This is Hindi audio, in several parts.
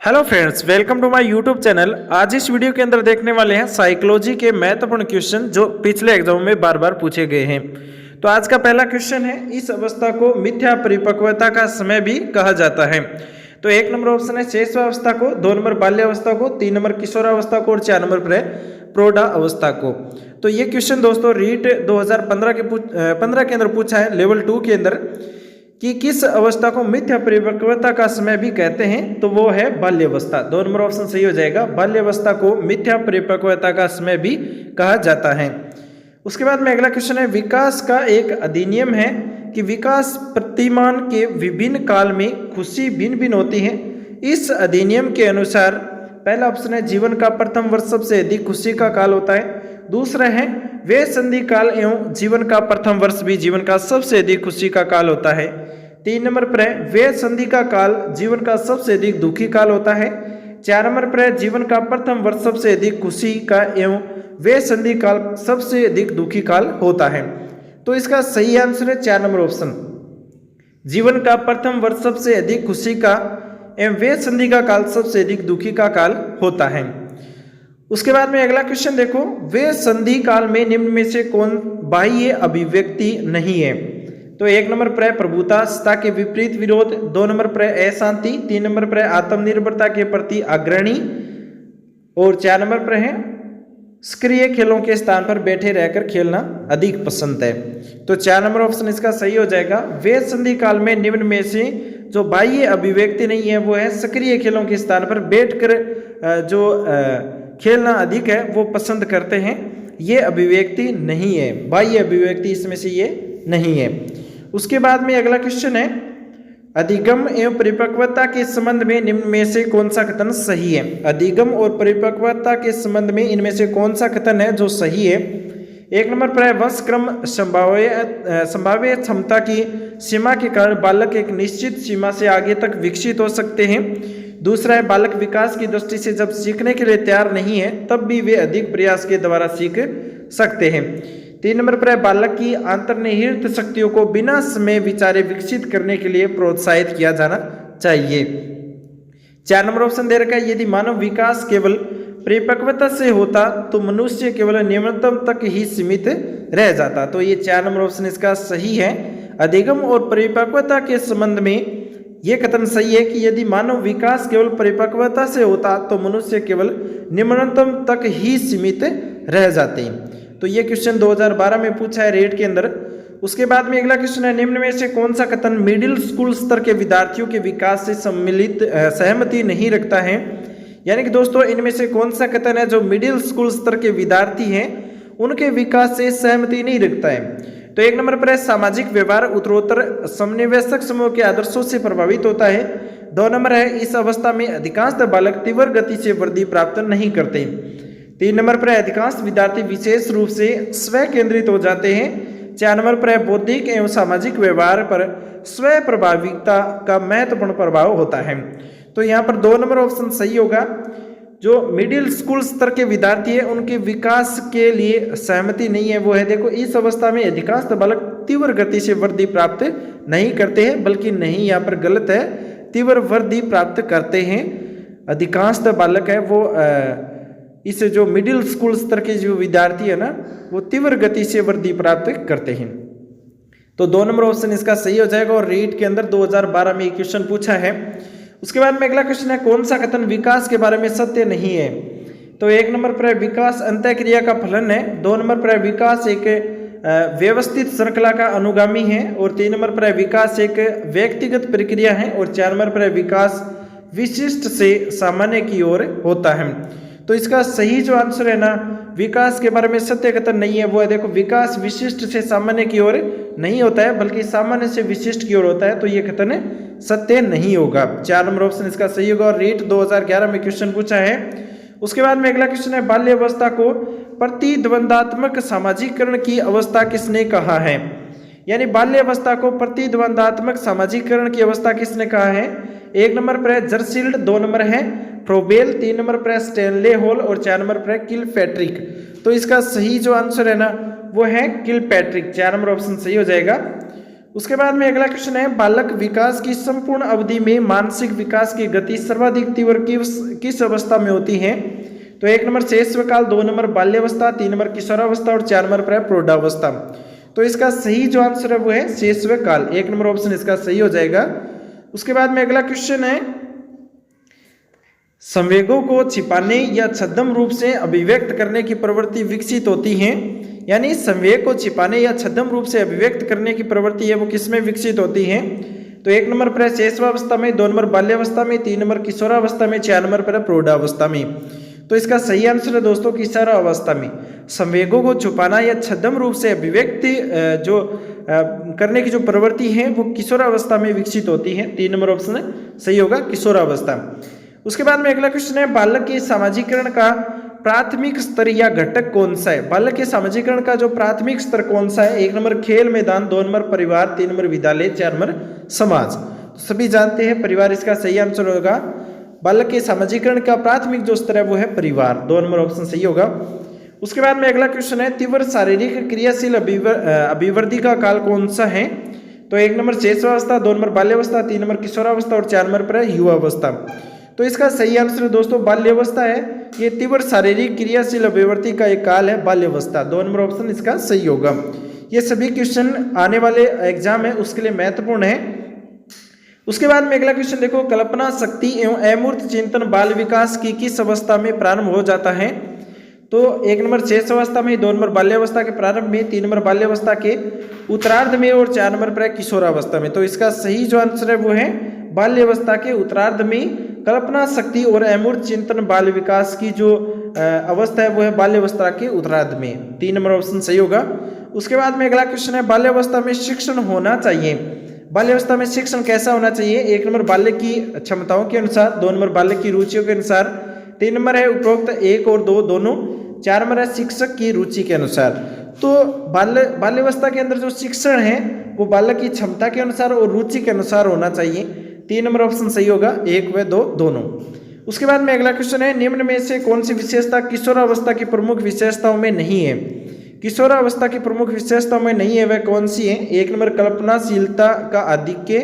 Hello friends, welcome to my YouTube channel. आज इस वीडियो के अंदर देखने वाले हैं साइकोलॉजी के महत्वपूर्ण क्वेश्चन जो पिछले एग्जाम में बार बार पूछे गए हैं। तो आज का पहला क्वेश्चन है, इस अवस्था को मिथ्या परिपक्वता का समय भी कहा जाता है। तो एक नंबर ऑप्शन है शैशवावस्था को, 2 नंबर बाल्यावस्था को, 3 नंबर किशोरावस्था को और 4 नंबर पर है प्रौढ़ावस्था को। तो ये क्वेश्चन दोस्तों रीट 2015 के अंदर पूछा है, लेवल 2 के अंदर, कि किस अवस्था को मिथ्या परिपक्वता का समय भी कहते हैं। तो वो है बाल्यावस्था। 2 नंबर ऑप्शन सही हो जाएगा। बाल्यावस्था को मिथ्या परिपक्वता का समय भी कहा जाता है। उसके बाद में अगला क्वेश्चन है, विकास का एक अधिनियम है कि विकास प्रतिमान के विभिन्न काल में खुशी भिन्न भिन्न होती है। इस अधिनियम के अनुसार पहला ऑप्शन है जीवन का प्रथम वर्ष सबसे अधिक खुशी का काल होता है। दूसरा है वे संधि काल एवं जीवन का प्रथम वर्ष भी जीवन का सबसे अधिक खुशी का काल होता है। 3 नंबर पर है वे संधि का काल जीवन का सबसे अधिक दुखी काल होता है। 4 नंबर पर है जीवन का प्रथम वर्ष सबसे अधिक खुशी का एवं वे संधि काल सबसे अधिक दुखी काल होता है। तो इसका सही आंसर है 4 नंबर ऑप्शन, जीवन का प्रथम वर्ष सबसे अधिक खुशी का एवं वे संधि का काल सबसे अधिक दुखी का काल होता है। उसके बाद में अगला क्वेश्चन देखो, वे संधि काल में निम्न में से कौन बाह्य अभिव्यक्ति नहीं है। तो 1 नंबर पर है प्रभुता के विपरीत विरोध, 2 नंबर पर है अशांति, 3 नंबर पर है आत्मनिर्भरता के प्रति अग्रणी और 4 नंबर पर है सक्रिय खेलों के स्थान पर बैठे रहकर खेलना अधिक पसंद है। तो 4 नंबर ऑप्शन इसका सही हो जाएगा। वे संधि काल में निम्न में से जो बाह्य अभिव्यक्ति नहीं है वो है सक्रिय खेलों के स्थान पर बैठकर जो खेलना अधिक है वो पसंद करते हैं। ये अभिव्यक्ति नहीं है, बाह्य अभिव्यक्ति इसमें से ये नहीं है। उसके बाद में अगला क्वेश्चन है, अधिगम एवं परिपक्वता के संबंध में निम्न में से कौन सा कथन सही है। अधिगम और परिपक्वता के संबंध में इनमें से कौन सा कथन है जो सही है। 1 नंबर पर है वंश क्रम संभाव्य क्षमता की सीमा के कारण बालक एक निश्चित सीमा से आगे तक विकसित हो सकते हैं। दूसरा है बालक विकास की दृष्टि से जब सीखने के लिए तैयार नहीं है तब भी वे अधिक प्रयास के द्वारा सीख सकते हैं। 3 नंबर पर है बालक की अंतर्निहित शक्तियों को बिना समय विचारे विकसित करने के लिए प्रोत्साहित किया जाना चाहिए। 4 नंबर ऑप्शन दे रखा है, यदि मानव विकास केवल परिपक्वता से होता तो मनुष्य केवल न्यूनतम तक ही सीमित रह जाता। तो ये 4 नंबर ऑप्शन इसका सही है। अधिगम और परिपक्वता के संबंध में ये कथन सही है कि यदि मानव विकास केवल परिपक्वता से होता तो मनुष्य केवल न्यूनतम तक ही सीमित रह जाते। तो ये क्वेश्चन 2012 में पूछा है रेट के अंदर। उसके बाद में अगला क्वेश्चन है, निम्न में से कौन सा कथन मिडिल स्कूल स्तर के विद्यार्थियों के विकास से सहमति नहीं रखता है। यानी कि दोस्तों इनमें से कौन सा कथन है जो मिडिल स्कूल स्तर के विद्यार्थी हैं उनके विकास से सहमति नहीं रखता है। तो 1 नंबर पर है सामाजिक व्यवहार उत्तरोत्तर समन्वयस्क समूह के आदर्शों से प्रभावित होता है। 2 नंबर है इस अवस्था में अधिकांश बालक तीव्र गति से वृद्धि प्राप्त नहीं करते। 3 नंबर पर है अधिकांश विद्यार्थी विशेष रूप से स्व केंद्रित हो जाते हैं। 4 नंबर पर है बौद्धिक एवं सामाजिक व्यवहार पर स्व प्रभाविकता का महत्वपूर्ण प्रभाव होता है। तो यहाँ पर 2 नंबर ऑप्शन सही होगा। जो मिडिल स्कूल स्तर के विद्यार्थी है उनके विकास के लिए सहमति नहीं है वो है, देखो इस अवस्था में अधिकांश बालक तीव्र गति से वृद्धि प्राप्त नहीं करते हैं, बल्कि नहीं, यहाँ पर गलत है, तीव्र वृद्धि प्राप्त करते हैं। अधिकांश बालक है वो इस जो मिडिल स्कूल स्तर के जो विद्यार्थी है ना वो तीव्र गति से वृद्धि प्राप्त करते हैं। तो 2 नंबर ऑप्शन इसका सही हो जाएगा और रीट के अंदर 2012 में एक क्वेश्चन पूछा है। उसके बाद में अगला क्वेश्चन है, कौन सा कथन विकास के बारे में सत्य नहीं है। तो 1 नंबर पर है विकास अंतःक्रिया का फलन है। 2 नंबर पर है विकास एक व्यवस्थित श्रृंखला का अनुगामी है और 3 नंबर पर है विकास एक व्यक्तिगत प्रक्रिया है और 4 नंबर पर है विकास विशिष्ट से सामान्य की ओर होता है। तो इसका सही जो आंसर है ना, विकास के बारे में सत्य कथन नहीं है वो है, देखो विकास विशिष्ट से सामान्य की ओर नहीं होता है बल्कि सामान्य से विशिष्ट की ओर होता है। तो ये कथन सत्य नहीं होगा। 4 नंबर ऑप्शन इसका सही होगा और रेट 2011 में क्वेश्चन पूछा है। उसके बाद में अगला क्वेश्चन है, बाल्यावस्था को प्रतिद्वंदात्मक सामाजिकरण की अवस्था किसने कहा है। यानी बाल्यावस्था को प्रतिद्वंदात्मक सामाजिकरण की अवस्था किसने कहा है। 1 नंबर पर है जर्सील्ड, 2 नंबर है फ्रोबेल, 3 नंबर पर है स्टैनले हॉल और 4 नंबर पर है किलपैट्रिक। तो इसका सही जो आंसर है ना वो है किलपैट्रिक। 4 नंबर ऑप्शन सही हो जाएगा। उसके बाद में अगला क्वेश्चन है, बालक विकास की संपूर्ण अवधि में मानसिक विकास की गति सर्वाधिक तीव्र किस अवस्था में होती है? तो 1 नंबर शैशवकाल, 2 नंबर बाल्यावस्था, 3 नंबर किशोरावस्था और 4 नंबर प्रौढ़ावस्था। तो इसका सही जो आंसर है वो है शैशवकाल। 1 नंबर ऑप्शन इसका सही हो जाएगा। उसके बाद में अगला क्वेश्चन है, संवेगों को छिपाने या छद्म रूप से अभिव्यक्त करने की प्रवृत्ति विकसित होती है, यानी संवेग को छिपाने या छद्म रूप से अभिव्यक्त करने की प्रवृत्ति है वो किसमें विकसित होती है? तो 1 नंबर पर शैशवावस्था में, 2 नंबर बाल्यावस्था में, 3 नंबर किशोरावस्था में, 4 नंबर पर प्रौढ़ावस्था में। तो इसका सही आंसर है दोस्तों किशोरावस्था में। संवेगों को छुपाना या छद्म रूप से अभिव्यक्ति जो करने की जो प्रवृत्ति है वो किशोरावस्था में विकसित होती है। 3 नंबर ऑप्शन सही होगा किशोरावस्था। उसके बाद में अगला क्वेश्चन है, बालक के सामाजिकरण का प्राथमिक स्तर या घटक कौन सा है? बालक के सामाजिकरण का जो प्राथमिक स्तर कौन सा है? 1 नंबर खेल मैदान, 2 नंबर परिवार, 3 नंबर विद्यालय, 4 नंबर समाज। तो सभी जानते हैं परिवार इसका सही आंसर होगा। बालक के सामाजिकरण का प्राथमिक जो स्तर है वो है परिवार। 2 नंबर ऑप्शन सही होगा। उसके बाद में अगला क्वेश्चन है, तीव्र शारीरिक क्रियाशील अभिवृद्धि का काल कौन सा है? तो 1 नंबर शैशवावस्था, 2 नंबर बाल्यावस्था, 3 नंबर किशोरावस्था और 4 नंबर पर युवावस्था। तो इसका सही आंसर दोस्तों बाल्यावस्था है। ये तीव्र शारीरिक क्रियाशील अभिवृद्धि का एक काल है बाल्यावस्था। 2 नंबर ऑप्शन इसका सही होगा। ये सभी क्वेश्चन आने वाले एग्जाम है उसके लिए महत्वपूर्ण है। उसके बाद में अगला क्वेश्चन देखो, कल्पना शक्ति एवं अमूर्त चिंतन बाल विकास की किस अवस्था में प्रारंभ हो जाता है? तो 1 नंबर शैशवावस्था में, 2 नंबर बाल्यावस्था के प्रारंभ में, 3 नंबर बाल्यावस्था के उत्तरार्ध में और 4 नंबर पर किशोरावस्था में। तो इसका सही जो आंसर है वो है बाल्यावस्था के उत्तरार्ध में कल्पना शक्ति और अमूर्त चिंतन बाल विकास की जो अवस्था है वो है बाल्यावस्था के उत्तरार्ध में। 3 नंबर ऑप्शन सही होगा। उसके बाद में अगला क्वेश्चन है, बाल्यावस्था में शिक्षण होना चाहिए। बाल्यावस्था में शिक्षण कैसा होना चाहिए? 1 नंबर बालक की क्षमताओं के अनुसार, 2 नंबर बालक की रुचियों के अनुसार, 3 नंबर है उपरोक्त 1 और 2 दोनों, 4 नंबर है शिक्षक की रुचि के अनुसार। तो बाल्यावस्था के अंदर जो शिक्षण है वो बालक की क्षमता के अनुसार और रुचि के अनुसार होना चाहिए। 3 नंबर ऑप्शन सही होगा, 1 व 2 दोनों। उसके बाद में अगला क्वेश्चन है, निम्न में से कौन सी विशेषता किशोरावस्था की प्रमुख विशेषताओं में नहीं है? किशोरावस्था की प्रमुख विशेषताओं में नहीं है वह कौन सी है? 1 नंबर कल्पनाशीलता का आधिक्य,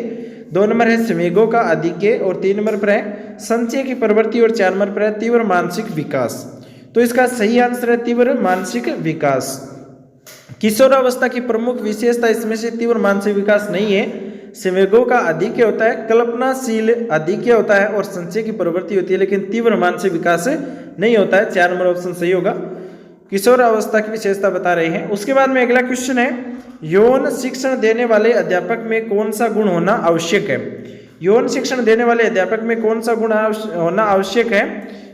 2 नंबर है संवेगों का आधिक्य और 3 नंबर पर है संचय की प्रवृत्ति और 4 नंबर पर है तीव्र मानसिक विकास। तो इसका सही आंसर है तीव्र मानसिक विकास। किशोरावस्था की प्रमुख विशेषता इसमें से तीव्र मानसिक विकास नहीं है। संवेगों का अधिक्य होता है, कल्पनाशील अधिक्य होता है और संचय की प्रवृत्ति होती है, लेकिन तीव्र मानसिक विकास नहीं होता है। 4 नंबर ऑप्शन सही होगा। किशोरावस्था की विशेषता बता रहे हैं। उसके बाद में अगला क्वेश्चन है, यौन शिक्षण देने वाले अध्यापक में कौन सा गुण होना आवश्यक है? यौन शिक्षण देने वाले अध्यापक में कौन सा गुण होना आवश्यक है?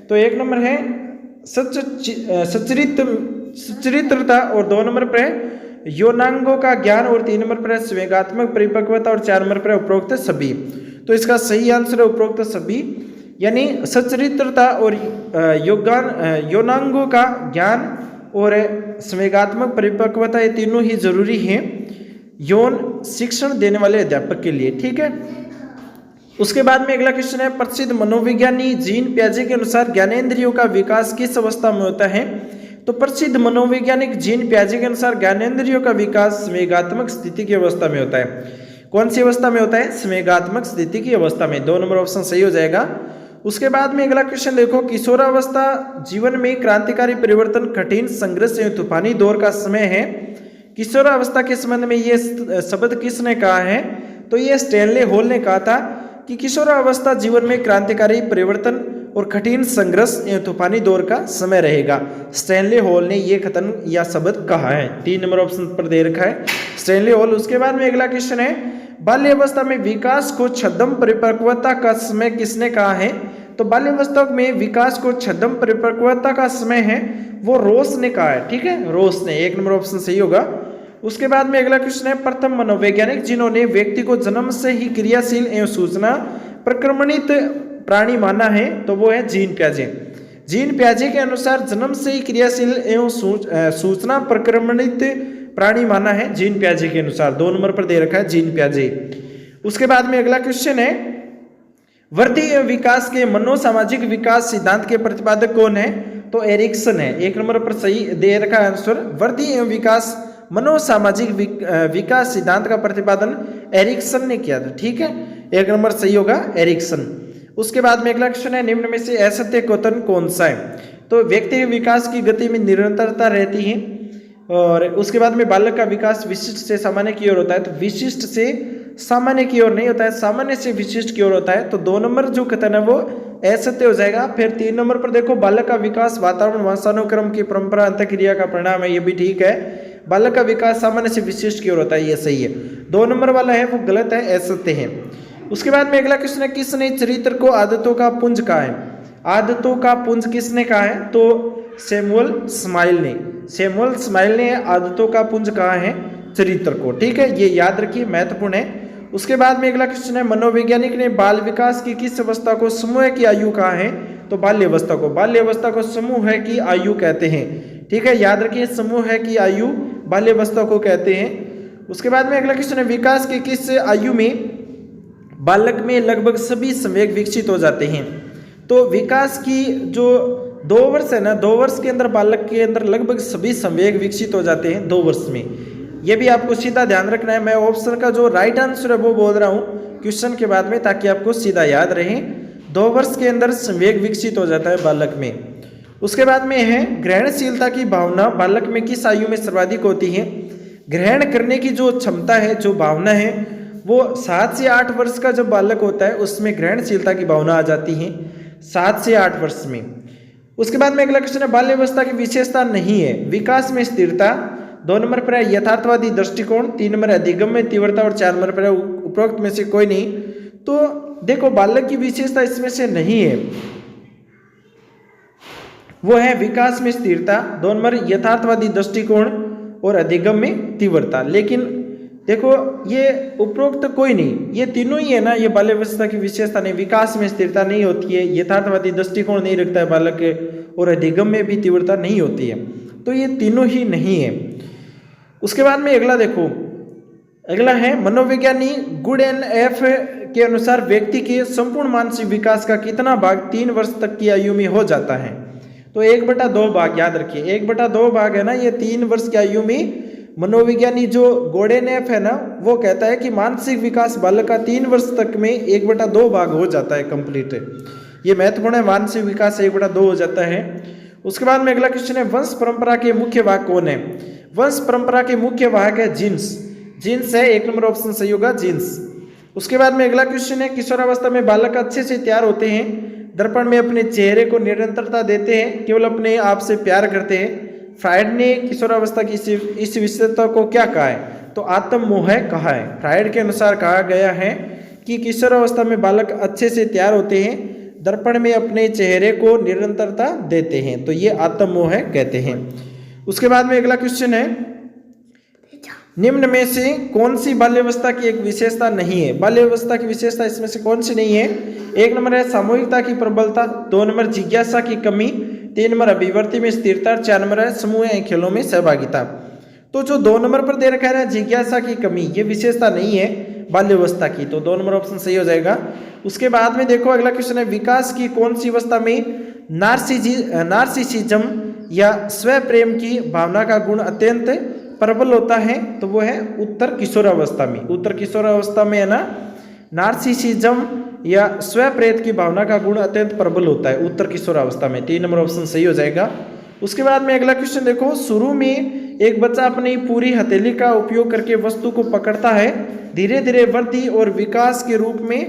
तो 1 नंबर है सच्चरित्रता और 2 नंबर पर है यौनांगों का ज्ञान और 3 नंबर पर है संवेगात्मक परिपक्वता और 4 नंबर पर है उपरोक्त सभी। तो इसका सही आंसर है उपरोक्त सभी, यानी सच्चरित्रता और यौनांगों का ज्ञान और संवेगात्मक परिपक्वता ये तीनों ही जरूरी हैं यौन शिक्षण देने वाले अध्यापक के लिए। ठीक है। उसके बाद में अगला क्वेश्चन है, प्रसिद्ध मनोविज्ञानी जीन पियाजे के अनुसार ज्ञानेंद्रियों का विकास किस अवस्था में होता है? तो प्रसिद्ध मनोवैज्ञानिक जीन पियाजे के अनुसार ज्ञानेंद्रियों का विकास संवेगात्मक स्थिति की अवस्था में होता है। कौन सी अवस्था में होता है? संवेगात्मक स्थिति की अवस्था में। 2 नंबर ऑप्शन सही हो जाएगा। उसके बाद में अगला क्वेश्चन देखो, किशोरावस्था जीवन में क्रांतिकारी परिवर्तन, कठिन संघर्ष एवं तूफानी दौर का समय है। किशोरावस्था के संबंध में ये शब्द किसने कहा है? तो ये स्टैनले हॉल ने कहा था कि किशोरावस्था जीवन में क्रांतिकारी परिवर्तन और कठिन संघर्ष एवं तूफानी दौर का समय रहेगा। स्टैनले हॉल ने यह कथन या शब्द कहा है। 3 नंबर ऑप्शन पर दे रखा है स्टैनले हॉल। उसके बाद में अगला क्वेश्चन है, बाल्यावस्था में विकास को छद्म परिपक्वता का समय किसने कहा है? तो बाल्यावस्था में विकास को छद्म परिपक्वता का समय है वो रोस ने कहा है। ठीक है, रोस ने। 1 नंबर ऑप्शन सही होगा। उसके बाद में अगला क्वेश्चन है, प्रथम मनोवैज्ञानिक जिन्होंने व्यक्ति को जन्म से ही क्रियाशील एवं सूचना प्रक्रमणित प्राणी माना है तो वो है जीन पियाजे। जीन पियाजे के अनुसार जन्म से ही क्रियाशील एवं सूचना प्रक्रमणित प्राणी माना है जीन पियाजे के अनुसार। 2 नंबर पर दे रखा है जीन पियाजे। उसके बाद में अगला क्वेश्चन है, वृद्धि एवं विकास के मनोसामाजिक विकास सिद्धांत के प्रतिपादक कौन है? तो एरिक्सन है। 1 नंबर पर सही दे रखा है आंसर। वृद्धि एवं विकास मनोसामाजिक विकास सिद्धांत का प्रतिपादन एरिक्सन ने किया था। ठीक है, 1 नंबर सही होगा एरिक्सन। उसके बाद में अगला क्वेश्चन है, निम्न में से असत्य कथन कौन सा है? तो व्यक्ति के विकास की गति में निरंतरता रहती है, और उसके बाद में बालक का विकास विशिष्ट से सामान्य की ओर होता है। तो विशिष्ट से सामान्य की ओर नहीं होता है, सामान्य से विशिष्ट की ओर होता है। तो 2 नंबर जो कथन है वो असत्य हो जाएगा। फिर 3 नंबर पर देखो, बालक का विकास वातावरण वंशानुक्रम की परंपरा अंतःक्रिया का परिणाम है, ये भी ठीक है। बालक का विकास सामान्य से विशिष्ट की ओर होता है, ये सही है। 2 नंबर वाला है वो गलत है, असत्य है। उसके बाद में अगला क्वेश्चन है, किसने चरित्र को आदतों का पुंज कहा है? आदतों का पुंज किसने कहा है? तो सैमुअल स्माइल ने। सैमुअल स्माइल ने आदतों का पुंज कहा है चरित्र को। ठीक है, ये याद रखिए, महत्वपूर्ण है। उसके बाद में अगला क्वेश्चन है, मनोवैज्ञानिक ने बाल विकास की किस अवस्था को समूह की आयु कहा है? तो बाल्य अवस्था को। बाल्य अवस्था को समूह की आयु कहते हैं। ठीक है, याद रखिए, समूह की आयु बाल्य अवस्था को कहते हैं। उसके बाद में अगला क्वेश्चन है, विकास की किस आयु में बालक में लगभग सभी संवेग विकसित हो जाते हैं? तो विकास की जो 2 वर्ष है ना, 2 वर्ष के अंदर बालक के अंदर लगभग सभी संवेग विकसित हो जाते हैं 2 वर्ष में। ये भी आपको सीधा ध्यान रखना है। मैं ऑप्शन का जो राइट आंसर है वो बोल रहा हूँ क्वेश्चन के बाद में, ताकि आपको सीधा याद रहे। 2 वर्ष के अंदर संवेग विकसित हो जाता है बालक में। उसके बाद में है, ग्रहणशीलता की भावना बालक में किस आयु में सर्वाधिक होती है? ग्रहण करने की जो क्षमता है, जो भावना है, वो 7 से 8 वर्ष का जब बालक होता है उसमें ग्रहणशीलता की भावना आ जाती है, 7 से 8 वर्ष में। उसके बाद में अगला क्वेश्चन है, बाल्यावस्था की विशेषता नहीं है विकास में स्थिरता। 2 नंबर पर है यथार्थवादी दृष्टिकोण, 3 नंबर है अधिगम्य तीव्रता, और 4 नंबर पर है उपरोक्त में से कोई नहीं। तो देखो, बालक की विशेषता इसमें से नहीं है, वो है विकास में स्थिरता, 2 नंबर यथार्थवादी दृष्टिकोण और अधिगम्य तीव्रता। लेकिन देखो, ये उपरोक्त कोई नहीं, ये तीनों ही है ना, ये बाल्यावस्था की विशेषता नहीं। विकास में स्थिरता नहीं होती है, यथार्थवादी दृष्टिकोण नहीं रखता है बालक के, और अधिगम्य भी तीव्रता नहीं होती है। तो ये तीनों ही नहीं है। उसके बाद में अगला देखो, अगला है, मनोविज्ञानी गुड एंड एफ के अनुसार व्यक्ति के संपूर्ण मानसिक विकास का कितना भाग 3 वर्ष तक की आयु में हो जाता है? तो 1/2 भाग, याद रखिए, 1/2 भाग है ना, ये 3 वर्ष की आयु में मनोविज्ञानी जो गोडेनेफ है ना, वो कहता है कि मानसिक विकास बालक का 3 वर्ष तक में 1/2 भाग हो जाता है कंप्लीट। ये महत्वपूर्ण है, मानसिक विकास 1/2 हो जाता है। उसके बाद में अगला क्वेश्चन है, वंश परंपरा के मुख्य वाहक कौन है? वंश परंपरा के मुख्य वाहक है जीन्स। जीन्स है, 1 नंबर ऑप्शन सही होगा, जीन्स। उसके बाद में अगला क्वेश्चन है, किशोरावस्था में बालक अच्छे से तैयार होते हैं, दर्पण में अपने चेहरे को निरंतरता देते हैं, केवल अपने आप से प्यार करते हैं। फ्राइड ने किशोरावस्था की इस विशेषता को क्या कहा है? तो आत्ममोह कहा है। फ्राइड के अनुसार कहा गया है कि किशोरावस्था में बालक अच्छे से तैयार होते हैं, दर्पण में अपने चेहरे को निरंतरता देते हैं, तो ये आत्ममोह कहते हैं। उसके बाद में अगला क्वेश्चन है, निम्न में से कौन सी बाल्यावस्था की एक विशेषता नहीं है? बाल्यावस्था की विशेषता इसमें से कौन सी नहीं है? 1 नंबर है सामूहिकता की प्रबलता, 2 नंबर जिज्ञासा की कमी, 3 नंबर अभिवृत्ति में स्थिरता, 4 नंबर है समूह या खेलों में सहभागिता। तो जो 2 नंबर पर दे रखा है जिज्ञासा की कमी, ये विशेषता नहीं है बाल्यावस्था की, तो 2 नंबर ऑप्शन सही हो जाएगा। उसके बाद में देखो अगला क्वेश्चन है, विकास की कौन सी अवस्था में नार्सिसिज्म या स्व प्रेम की भावना का गुण अत्यंत प्रबल होता है? तो वो है उत्तर किशोरावस्था में। उत्तर किशोरावस्था में है ना, नार्सिसिज्म या स्व प्रेत की भावना का गुण अत्यंत प्रबल होता है उत्तर किशोरावस्था में, 3 नंबर ऑप्शन सही हो जाएगा। उसके बाद में अगला क्वेश्चन देखो, शुरू में एक बच्चा अपनी पूरी हथेली का उपयोग करके वस्तु को पकड़ता है, धीरे धीरे वृद्धि और विकास के रूप में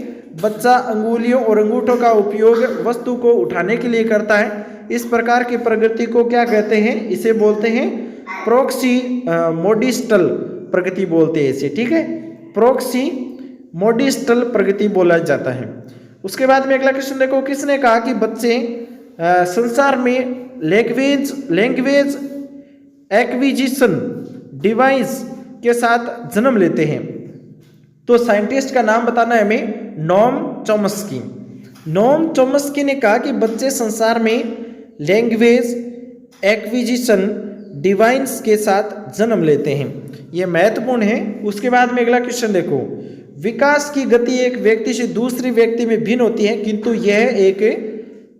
बच्चा अंगुलियों और अंगूठों का उपयोग वस्तु को उठाने के लिए करता है। इस प्रकार की प्रगति को क्या कहते हैं? इसे बोलते हैं प्रोक्सीमोडिस्टल प्रगति बोलते हैं इसे, ठीक है, प्रोक्सीमोडिस्टल प्रगति बोला जाता है। उसके बाद में अगला क्वेश्चन देखो, किसने कहा कि बच्चे संसार में लैंग्वेज एक्विजिशन डिवाइस के साथ जन्म लेते हैं? तो साइंटिस्ट का नाम बताना है हमें, नोम चॉम्स्की। नोम चॉम्स्की ने कहा कि बच्चे संसार में लैंग्वेज एक्विजिशन डिवाइस के साथ जन्म लेते हैं, यह महत्वपूर्ण है। उसके बाद में अगला क्वेश्चन देखो, विकास की गति एक व्यक्ति से दूसरे व्यक्ति में भिन्न होती है, किंतु यह एक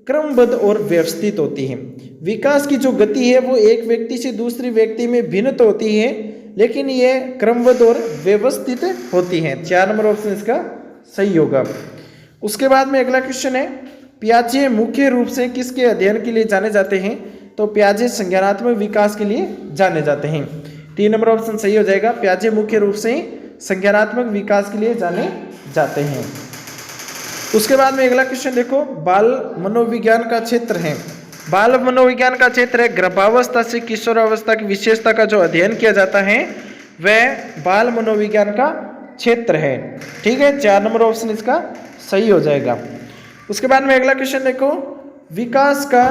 क्रमबद्ध और व्यवस्थित होती है। विकास की जो गति है वो एक व्यक्ति से दूसरे व्यक्ति में भिन्न तो होती है, लेकिन ये क्रमबद्ध और व्यवस्थित होती हैं। 4 नंबर ऑप्शन इसका सही होगा। उसके बाद में अगला क्वेश्चन है, पियाजे मुख्य रूप से किसके अध्ययन के लिए जाने जाते हैं? तो पियाजे संज्ञानात्मक विकास के लिए जाने जाते हैं। 3 नंबर ऑप्शन सही हो जाएगा। पियाजे मुख्य रूप से संज्ञानात्मक विकास के लिए जाने जाते हैं। उसके बाद में अगला क्वेश्चन देखो, बाल मनोविज्ञान का क्षेत्र है। बाल मनोविज्ञान का क्षेत्र है गर्भावस्था से किशोरावस्था की विशेषता का जो अध्ययन किया जाता है वह बाल मनोविज्ञान का क्षेत्र है। ठीक है, 4 नंबर ऑप्शन इसका सही हो जाएगा। उसके बाद में अगला क्वेश्चन देखो, विकास का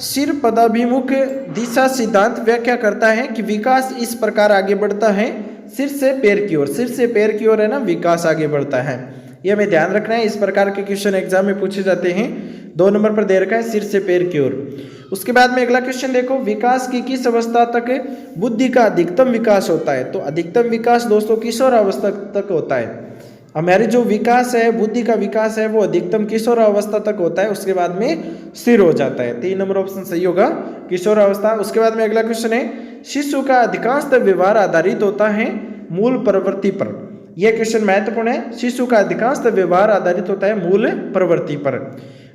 सिर पदाभिमुख दिशा सिद्धांत व्याख्या करता है कि विकास इस प्रकार आगे बढ़ता है सिर से पैर की ओर। सिर से पैर की ओर है ना विकास आगे बढ़ता है, ये हमें ध्यान रखना है। इस प्रकार के क्वेश्चन एग्जाम में पूछे जाते हैं। 2 नंबर पर दे रखा है सिर से पैर की ओर। उसके बाद में अगला क्वेश्चन देखो, विकास की किस अवस्था तक बुद्धि का अधिकतम विकास होता है? तो अधिकतम विकास दोस्तों किशोरावस्था तक होता है। हमारी जो विकास है, बुद्धि का विकास है, वो अधिकतम किशोरावस्था तक होता है, उसके बाद में स्थिर हो जाता है। 3 नंबर ऑप्शन सही होगा, किशोरावस्था। उसके बाद में अगला क्वेश्चन है, शिशु का अधिकांशतः व्यवहार आधारित होता है मूल प्रवृत्ति पर। यह क्वेश्चन महत्वपूर्ण है। शिशु का अधिकांशतः व्यवहार आधारित होता है मूल प्रवृत्ति पर।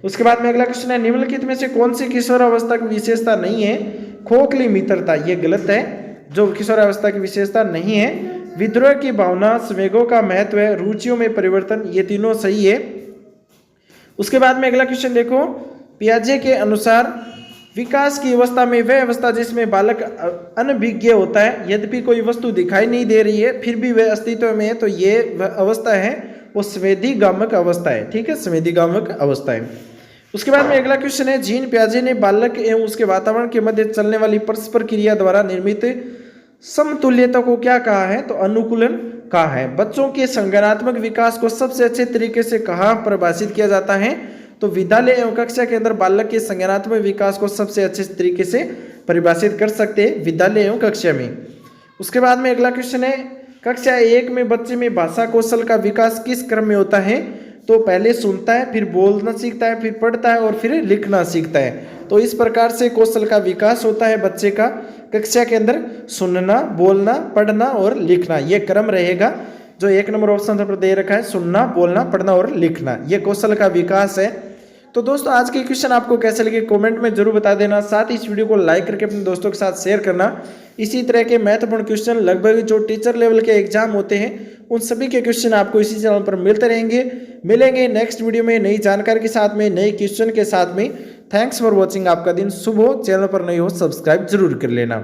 उसके बाद में अगला क्वेश्चन है, निम्नलिखित में से कौन सी किशोरावस्था की विशेषता नहीं है? खोखली मित्रता, ये गलत है। जो किशोरावस्था की विशेषता नहीं है, विद्रोह की भावना, संवेगों का महत्व है, रुचियों में परिवर्तन, ये तीनों सही है। उसके बाद में अगला क्वेश्चन देखो, पियाजे के अनुसार विकास की अवस्था में वह अवस्था जिसमें बालक अनभिज्ञ होता है, यद्यपि कोई वस्तु दिखाई नहीं दे रही है फिर भी वह अस्तित्व में है, तो ये वह अवस्था है वो संवेदीगामक अवस्था है। ठीक है, संवेदीगामक अवस्था है। उसके बाद में अगला क्वेश्चन है, जीन पियाजे ने बालक एवं उसके वातावरण के मध्य चलने वाली परस्पर क्रिया द्वारा निर्मित समतुल्यता को क्या कहा है? तो अनुकूलन कहा है। बच्चों के संज्ञानात्मक विकास को सबसे अच्छे तरीके से कहाँ परिभाषित किया जाता है? तो विद्यालय एवं कक्षा के अंदर बालक के संज्ञानात्मक विकास को सबसे अच्छे तरीके से परिभाषित कर सकते हैं विद्यालय एवं कक्षा में। उसके बाद में अगला क्वेश्चन है, कक्षा 1 में बच्चे में भाषा कौशल का विकास किस क्रम में होता है? तो पहले सुनता है, फिर बोलना सीखता है, फिर पढ़ता है और फिर लिखना सीखता है। तो इस प्रकार से कौशल का विकास होता है बच्चे का कक्षा के अंदर, सुनना, बोलना, पढ़ना और लिखना, ये क्रम रहेगा जो 1 नंबर ऑप्शन पर दे रखा है। सुनना, बोलना, पढ़ना और लिखना, ये कौशल का विकास है। तो दोस्तों आज के क्वेश्चन आपको कैसे लगे कमेंट में जरूर बता देना। साथ ही इस वीडियो को लाइक करके अपने दोस्तों के साथ शेयर करना। इसी तरह के महत्वपूर्ण क्वेश्चन लगभग जो टीचर लेवल के एग्जाम होते हैं उन सभी के क्वेश्चन आपको इसी चैनल पर मिलते रहेंगे। मिलेंगे नेक्स्ट वीडियो में नई जानकारी के साथ में, नए क्वेश्चन के साथ में। Thanks for watching. आपका दिन शुभ हो। चैनल पर नए हो सब्सक्राइब जरूर कर लेना।